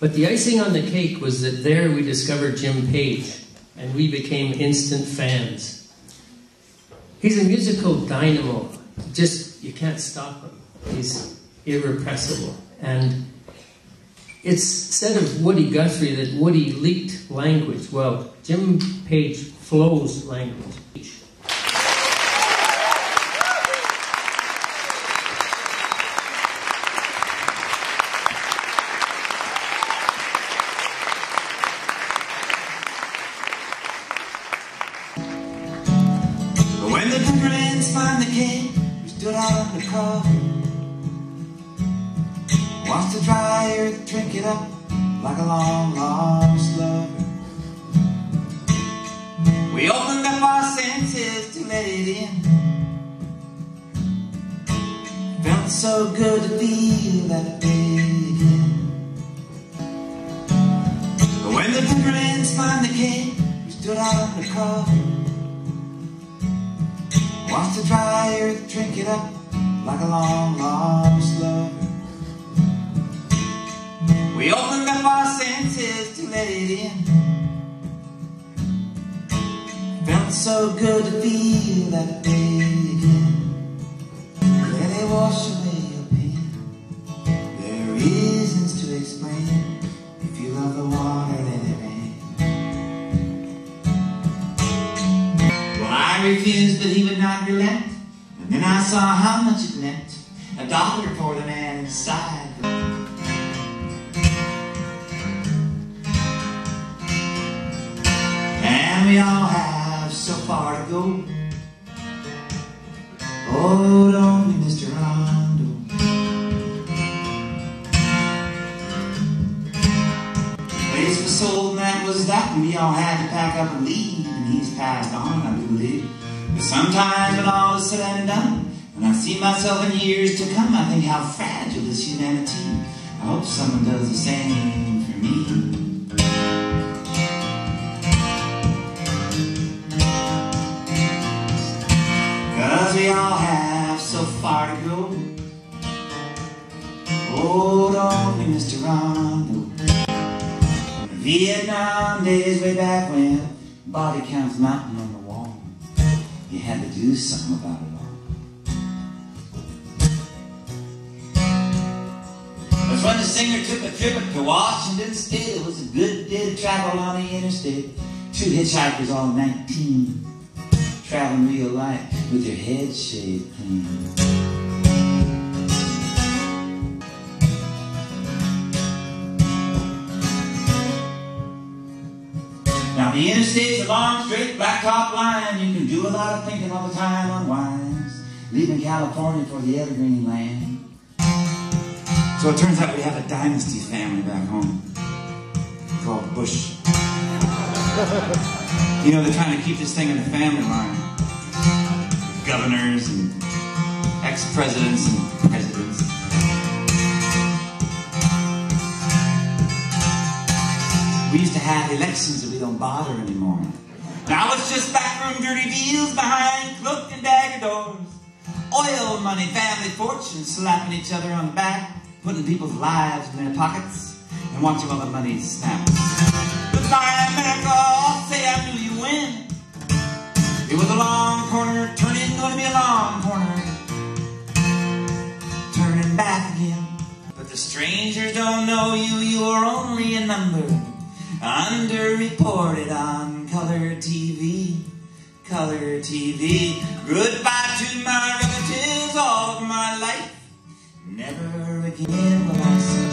But the icing on the cake was that there we discovered Jim Page, and we became instant fans. He's a musical dynamo. Just, you can't stop him. He's irrepressible. And it's said of Woody Guthrie that Woody leaked language. Well, Jim Page flows language. When the prince finally came, we stood out in the crowd, watched the dry earth drink it up like a long lost lover. We opened up our senses to let it in. Felt so good to feel that day again. But when the prince finally came, we stood out in the crowd, watch the dry earth drink it up like a long lost lover. We opened up our senses to let it in. Felt so good to feel that day again. Let it wash away your pain. There are reasons to explain. If you love the water, let it rain. Well, I refused, but he would not relent. And then I saw how much it meant. $1 for the man inside. And we all have so far to go. Oh, don't be Mr. Rondo. Place was sold and that was that. And we all had to pack up and leave. And he's passed on, I do believe. But sometimes when all is said and done, and I see myself in years to come, I think how fragile is humanity. I hope someone does the same for me. Cause we all have so far to go. Oh, don't be Mr. Rondo. Vietnam days way back when body counts mountain on the wall. You had to do something about it all. That's when the singer took a trip to Washington State. It was a good day to travel on the interstate. 2 hitchhikers, all 19, traveling real light with their heads shaved clean. Now the interstate's a long, straight, blacktop line. You can do a lot of thinking all the time on wines, leaving California for the evergreen land. So it turns out we have a dynasty family back home called Bush. You know, they're trying to keep this thing in the family line. Governors and ex-presidents and presidents. We used to have elections that we don't bother anymore. Now it's just backroom dirty deals behind cloak and dagger doors. Oil money, family fortunes, slapping each other on the back, putting people's lives in their pockets, and watching all the money snap. Goodbye, America, I'll say I knew you win. It was a long corner, turning, gonna be a long corner. Turning back again. But the strangers don't know you, you're only a number. Underreported on color TV. Color TV. Goodbye to my relatives all of my life. Never again will I see.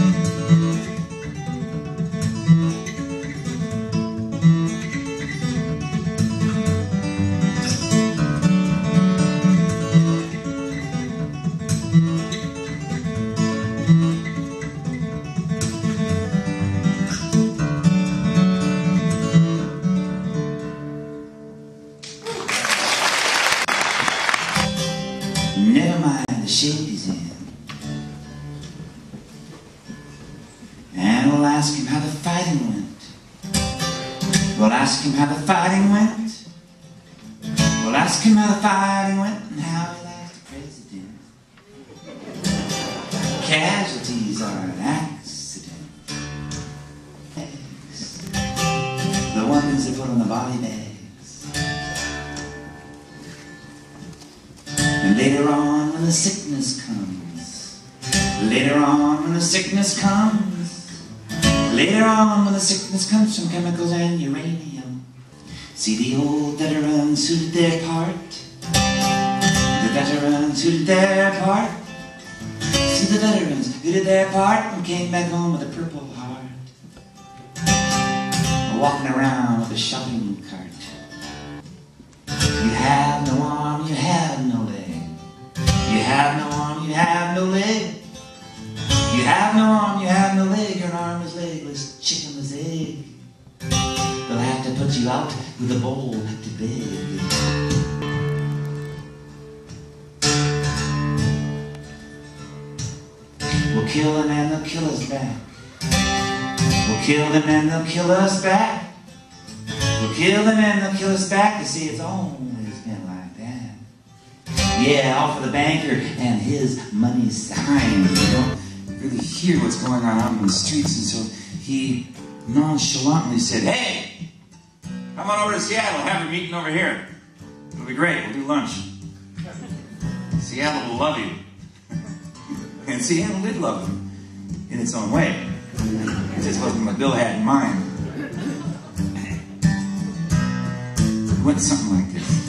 Never mind the shape he's in. And we'll ask him how the fighting went. We'll ask him how the fighting went. We'll ask him how the fighting went and how he likes the president. Casualties are an accident. body bags. And later on when the sickness comes, later on when the sickness comes, later on when the sickness comes from chemicals and uranium, see the old veterans who did their part, the veterans who did their part, see the veterans who did their part and came back home with a purple heart, walking around with a shopping cart. You have no arm, you have no leg. You have no arm, you have no leg. You have no arm, you have no leg. Your arm is legless, chickenless egg. They'll have to put you out with a bowl to beg. We'll kill them and they'll kill us back. We'll kill them and they'll kill us back. We'll kill them and they'll kill us back. To see it's always been like that. Yeah, all for the banker and his money sign. They don't really hear what's going on out in the streets, and so he nonchalantly said, "Hey, come on over to Seattle, have your meeting over here. It'll be great, we'll do lunch. Seattle will love you." And Seattle did love him, in its own way. It just wasn't what Bill had in mind. It went something like this.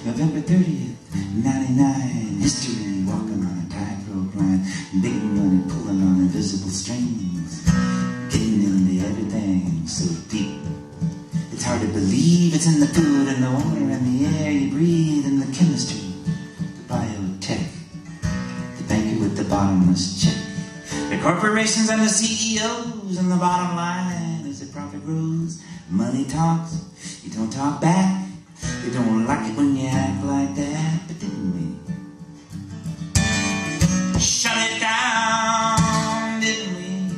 November 30th, 99, history, walking on a tightrope line, big money pulling on invisible strings, getting into everything so deep. It's hard to believe it's in the food and the water and the air you breathe and the chemistry, the biotech, the banker with the bottomless check, the corporations and the CEOs, and the bottom line is the profit grows, money talks, you don't talk back. They don't like it when you act like that, but didn't we? Shut it down, didn't we?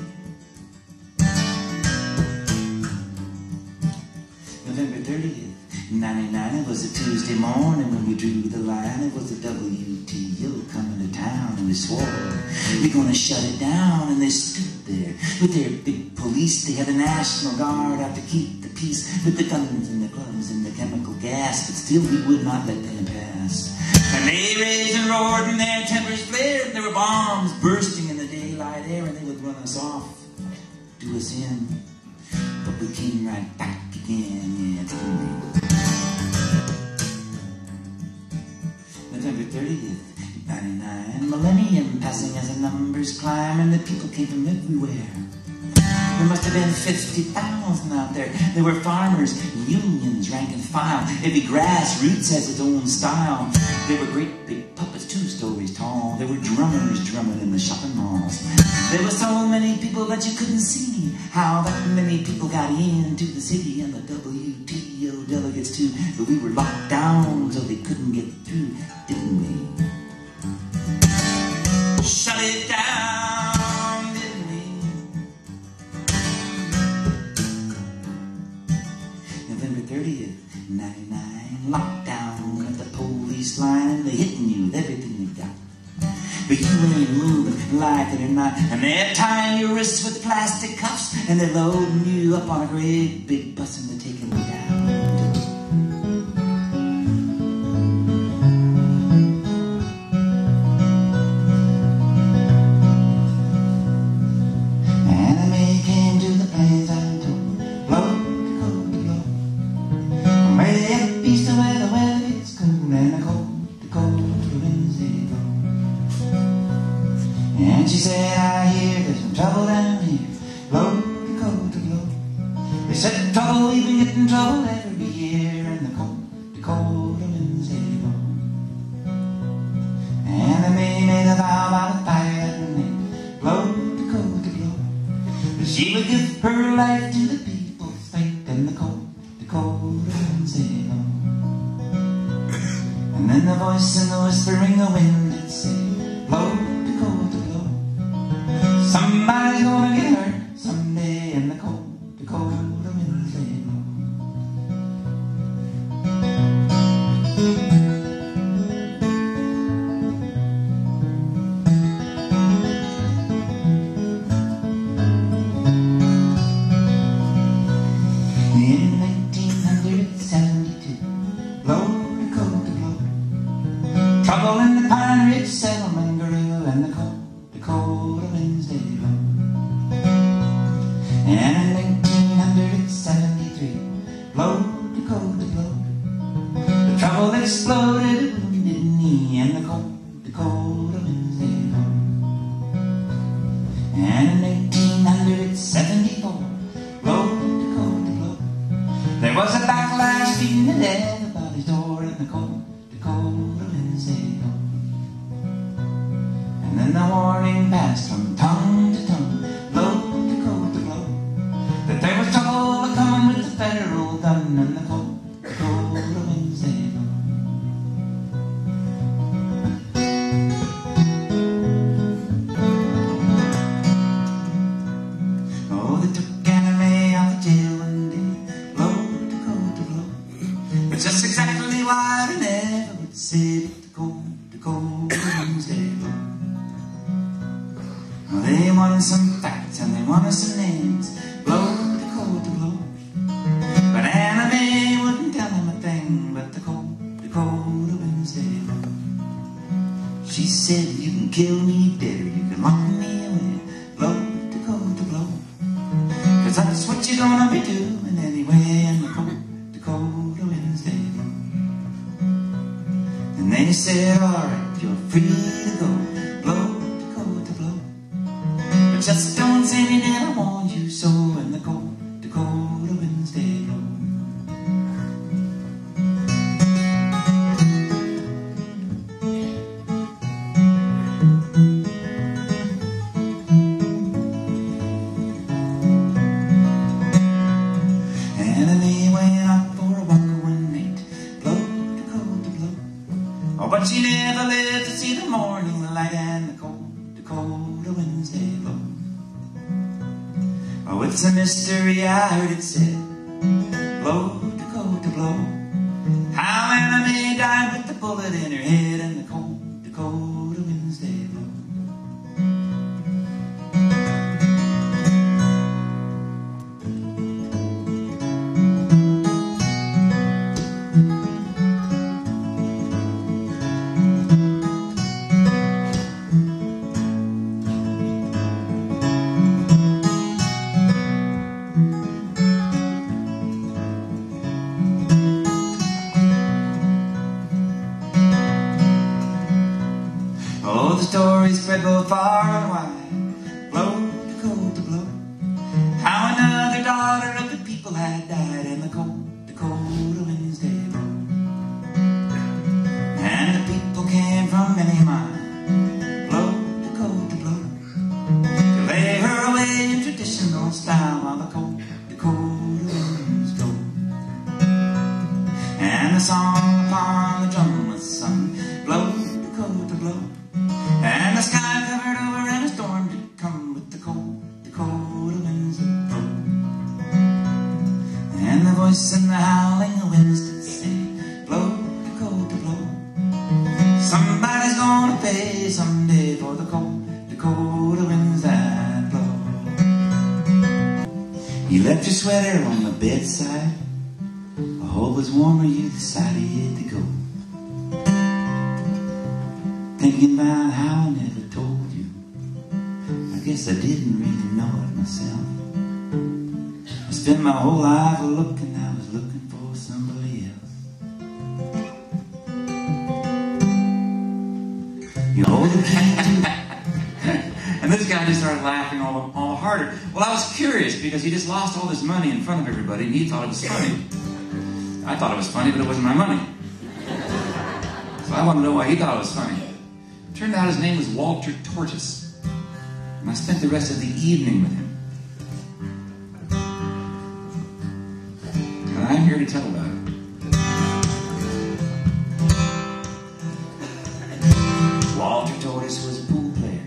November 30th, 99, it was a Tuesday morning when we drew the line. It was the WTO coming to town, and we swore we're gonna shut it down. And they stood there with their big police. They had a National Guard out to keep the peace, with the guns and the gloves and the chemical gas, but still we would not let them pass. And they raged and roared and their tempers flared. There were bombs bursting in the daylight air, and they would run us off, do us in, but we came right back again. Yeah, didn't we? November 30th, 99, millennium passing as the numbers climb, and the people came from everywhere. There must have been 50,000 out there. There were farmers, unions, rank and file. Every grassroots has its own style. There were great big puppets 2 stories tall. There were drummers drumming in the shopping malls. There were so many people that you couldn't see how that many people got into the city, and the WTO delegates too. But we were locked down so they couldn't get through, didn't we? Shut it down, didn't we? November 30th, 99, lockdown at the police line, and they're hitting you with everything they got. But you ain't moving, like it or not, and they're tying your wrists with plastic cuffs, and they're loading you up on a great big bus, and they're taking you down. And she said, I hear there's some trouble down here, blow Dakota blow. They said trouble, we've been getting trouble every year in the Dakota Wednesday blow. And they made a vow by the fire that night, blow Dakota blow. That she would give her life to the people's faith in the Dakota Wednesday blow. And then the voice in the whispering the wind did say, blow Dakota blow. Somebody's gonna get hurt someday in the Dakota Wednesday blow. And in 1973, blow to cold to blow, the trouble exploded, a wounded knee, and the Dakota winds they blow. And in 1874, blow to cold to blow, there was a backlash beating the death about his door, and the Dakota winds they blow. And then the warning passed from tongue to tongue, blow to cold to blow, that there was trouble coming with the federal gun, and the Dakota winds they blow. Oh, they took Anna Mae out of jail one day, blow to blow, but just exactly why they never would say that Dakota winds they blow. Well, they wanted some facts and they wanted some names, blow to blow, but Anna Mae wouldn't tell them a thing but Dakota winds they blow. She said, you can kill me dead or you can lock me away, blow to blow, 'cause that's what you're gonna be doing anyway, and Dakota winds they blow. And they said, alright, you're free to go, blow to blow, but just don't say me never warned you so, and Dakota winds they blow. Anna Mae went out for a walk one night, blow to blow, oh, but she never lived to see the morning light, and Dakota winds they blow. Oh, it's a mystery, I heard it said, blow to blow, how Anna Mae died with the bullet in her head, and Dakota winds they blow. Oh, the story spread both far and wide, blow to blow, how another daughter of the people had died, and Dakota winds they blow. And the people came from many miles, blow to blow, to lay her away in traditional style, while Dakota winds blow. And the song upon the drum was sung, blow to blow, and the sky covered over and a storm did come with Dakota winds that blow. And the voice and the howling the winds did say, blow to blow, somebody's gonna pay someday for the Dakota winds that blow. You left your sweater on the bedside, I hope it's warmer, you decided to go, thinking about how I never told you. I guess I didn't really know it myself. I spent my whole life looking, I was looking for somebody else. You hold the key to And this guy just started laughing all harder. Well, I was curious because he just lost all this money in front of everybody and he thought it was funny. I thought it was funny, but it wasn't my money. So I want to know why he thought it was funny. Turned out his name was Walter Tortoise, and I spent the rest of the evening with him. And I'm here to tell about it. Walter Tortoise was a pool player,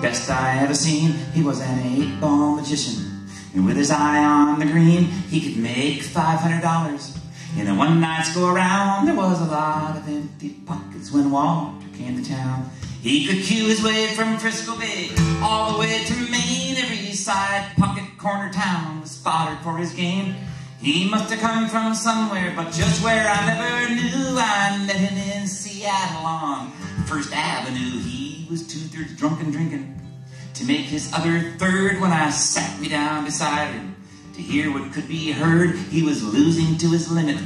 best I ever seen. He was an 8-ball magician, and with his eye on the green, he could make $500. In a one-night's go-around, there was a lot of empty pockets when Walter came to town. He could cue his way from Frisco Bay all the way to Maine. Every side pocket corner town was fodder for his game. He must have come from somewhere, but just where I never knew. I met him in Seattle on First Avenue. He was 2/3 drunk and drinking to make his other third when I sat me down beside him to hear what could be heard. He was losing to his limit,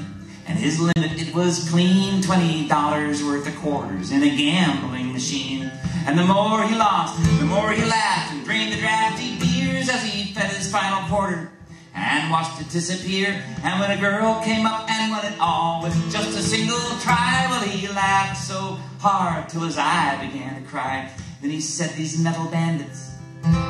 and his limit, it was clean $20 worth of quarters in a gambling machine. And the more he lost, the more he laughed and drained the drafty beers as he fed his final quarter and watched it disappear. And when a girl came up and won it all with just a single try, well, he laughed so hard till his eye began to cry. Then he said, these metal bandits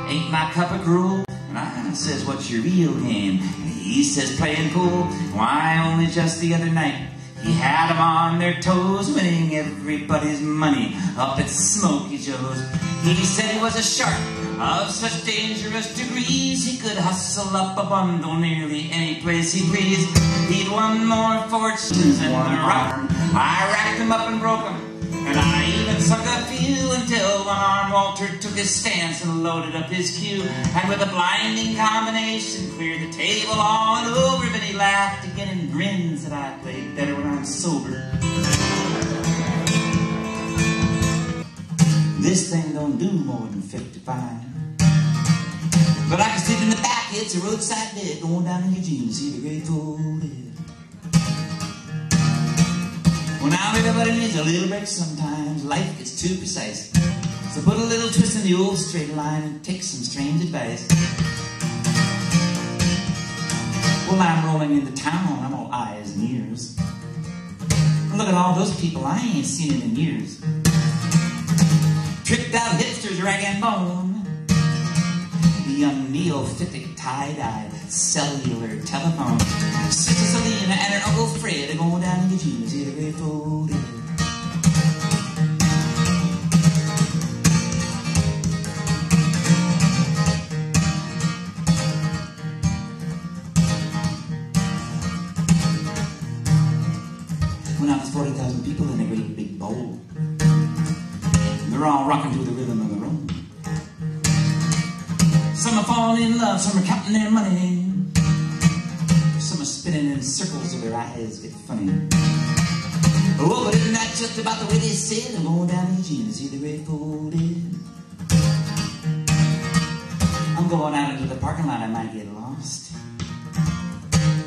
ain't my cup of gruel. And I says, what's your real game? And he says, playing pool. Why, only just the other night he had them on their toes, winning everybody's money up at Smoky Joe's. He said he was a shark of such dangerous degrees, he could hustle up a bundle nearly any place he pleased. He'd won more fortunes than one rock. I racked him up and broke him, and I even sunk a few, until one arm Walter took his stance and loaded up his cue, and with a blinding combination cleared the table all over. But he laughed again and grinned, said I played better when I'm sober. This thing don't do more than 55. But I can sleep in the back, it's a roadside bed, going down in Eugene to see the Grateful Dead. Well, now everybody needs a little break sometimes. Life gets too precise. So put a little twist in the old straight line and take some strange advice. Well, I'm rolling into town, I'm all eyes and ears. Look at all those people, I ain't seen them in years. Tricked out hipsters, rag and bone. The young neophytic tie-dyed cellular telephone. Sister Selena and her Uncle Fred are going down to Eugene to see the Grateful Dead. When I was 40,000 people in a great big bowl, they're all rocking to the rhythm of the roll. Some are falling in love, some are counting their money, some are spinning in circles so their eyes get funny. Oh, but isn't that just about the way they said? I'm going down to Eugene to see the Grateful Dead. I'm going out into the parking lot, I might get lost.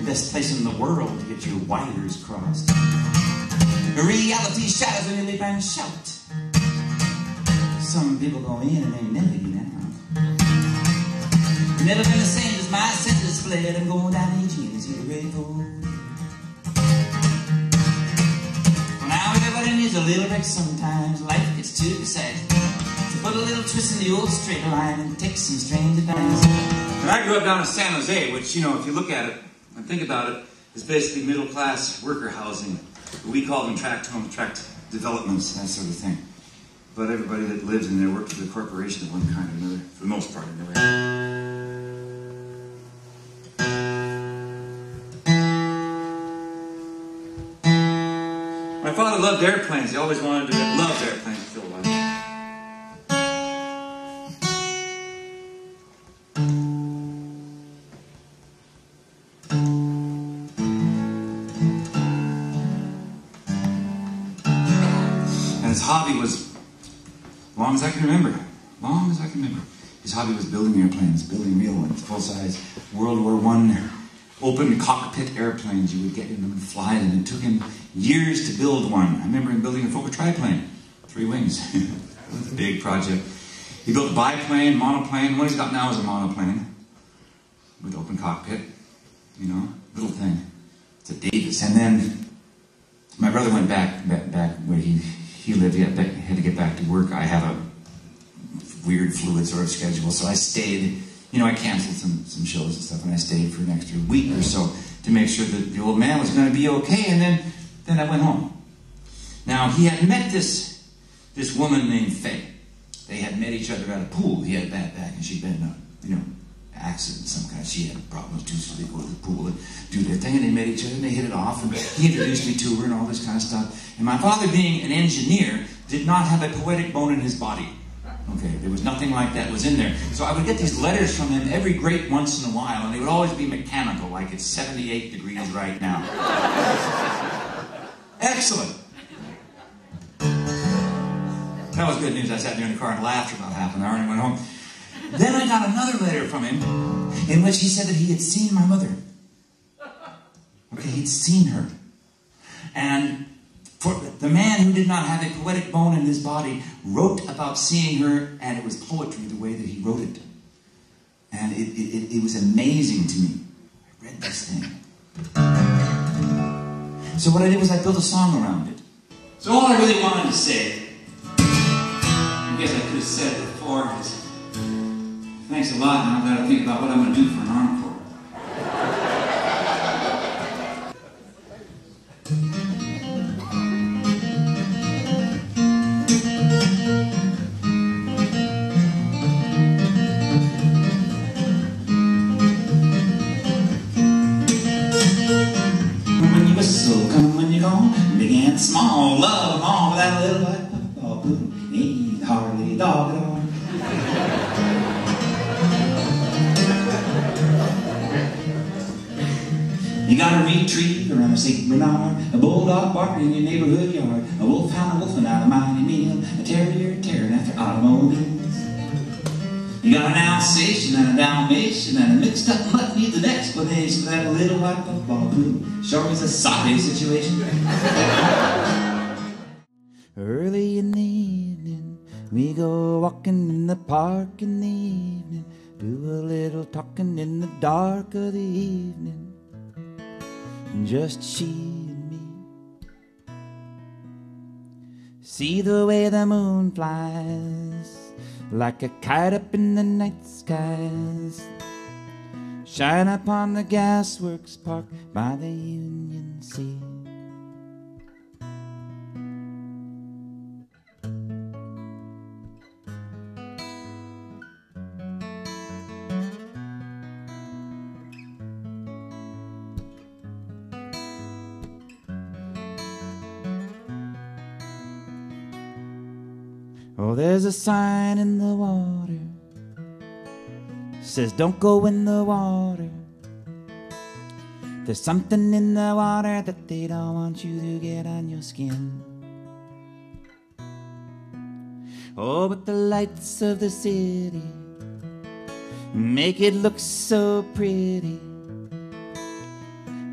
Best place in the world to get your wires crossed. Reality shadows when you leap and shout. Some people go in and they never get out. Never been the same as my senses fled. I'm going down to Eugene to see the Grateful Dead. Well, now everybody needs a little break sometimes. Life gets too precise. So put a little twist in the old straight line and take some strange advice. And I grew up down in San Jose, which, you know, if you look at it and think about it, is basically middle-class worker housing. We call them tract homes, tract developments, that sort of thing. But everybody that lived in there worked for the corporation of one kind or another, for the most part anyway. My father loved airplanes. He always wanted to love airplanes for a while. And his hobby was, as long as I can remember, his hobby was building airplanes, building real ones, full-size World War I open cockpit airplanes. You would get in them and fly them. It took him years to build one. I remember him building a Fokker triplane, 3 wings. It was a big project. He built biplane, monoplane. What he's got now is a monoplane with open cockpit, you know, little thing. It's a Davis. And then my brother went back where he lived. He had to get back to work. I have a weird, fluid sort of schedule, so I stayed. You know, I canceled some shows and stuff, and I stayed for an extra week or so to make sure that the old man was going to be okay, and then I went home. Now, he had met this woman named Faye. They had met each other at a pool. He had a bad back, and she'd been in a, you know, accident of some kind. She had problems too, so they go to the pool and do their thing, and they met each other, and they hit it off, and he introduced me to her and all this kind of stuff. And my father, being an engineer, did not have a poetic bone in his body. Okay, there was nothing like that was in there. So I would get these letters from him every great once in a while, and they would always be mechanical, like it's 78 degrees right now. Excellent. That was good news. I sat there in the car and laughed for about half an hour and went home. I got another letter from him in which he said that he had seen my mother. Okay, he'd seen her. And for the man who did not have a poetic bone in his body wrote about seeing her, and it was poetry the way that he wrote it. And it was amazing to me. I read this thing. So what I did was I built a song around it. So all I really wanted to say, I guess I could have said it before, is thanks a lot, and I've got to think about what I'm going to do for an encore. When you whistle, come when you're gone, big and small, love them all without a little white football blue. Ain't hardly a dog at all. You got a retreat around a St. Bernard, a bulldog barking in your neighborhood yard, a wolfhound wolfing out a mighty meal, a terrier tearing after automobiles. You got an Alsatian and a Dalmatian and a mixed up mutt needs an explanation for that little white football blue. Sure is a sorry situation. Early in the evening, we go walking in the park in the evening, do a little talking in the dark of the evening, just she and me. See the way the moon flies like a kite up in the night skies, shine upon the gasworks park by the Union Sea. Oh, there's a sign in the water, says don't go in the water. There's something in the water that they don't want you to get on your skin. Oh, but the lights of the city make it look so pretty,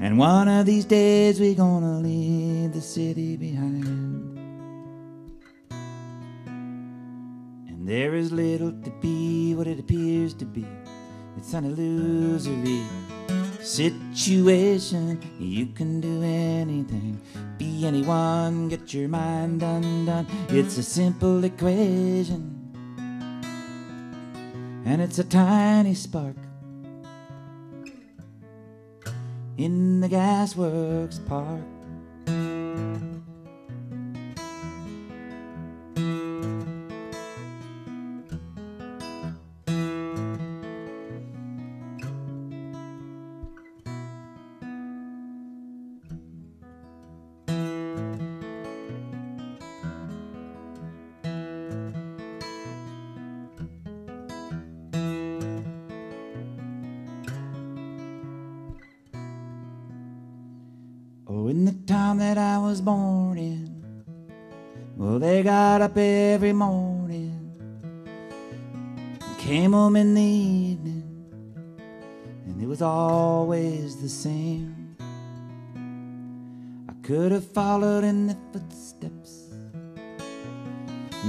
and one of these days we're gonna leave the city behind. There is little to be what it appears to be. It's an illusory situation. You can do anything, be anyone, get your mind undone. It's a simple equation, and it's a tiny spark in the gasworks park. Oh, in the town that I was born in, well, they got up every morning, came home in the evening, and it was always the same. I could have followed in the footsteps,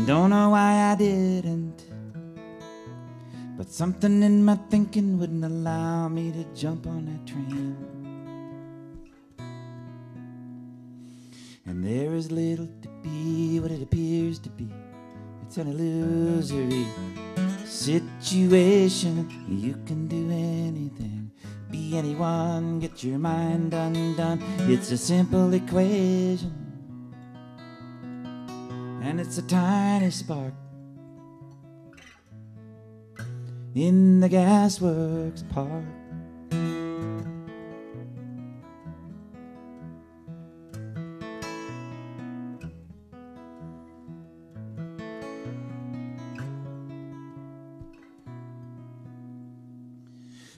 don't know why I didn't, but something in my thinking wouldn't allow me to jump on that train. And there is little to be what it appears to be. It's an illusory situation. You can do anything, be anyone, get your mind undone. It's a simple equation, and it's a tiny spark in the gasworks park.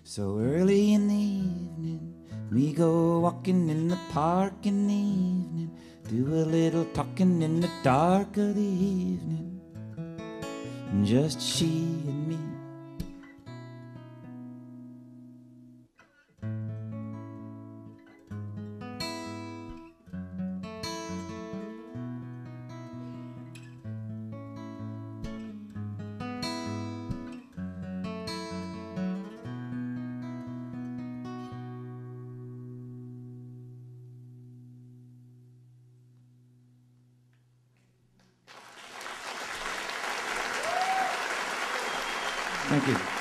So early in the evening, we go walking in the park in the evening, do a little talking in the dark of the evening, just she and me. Thank you.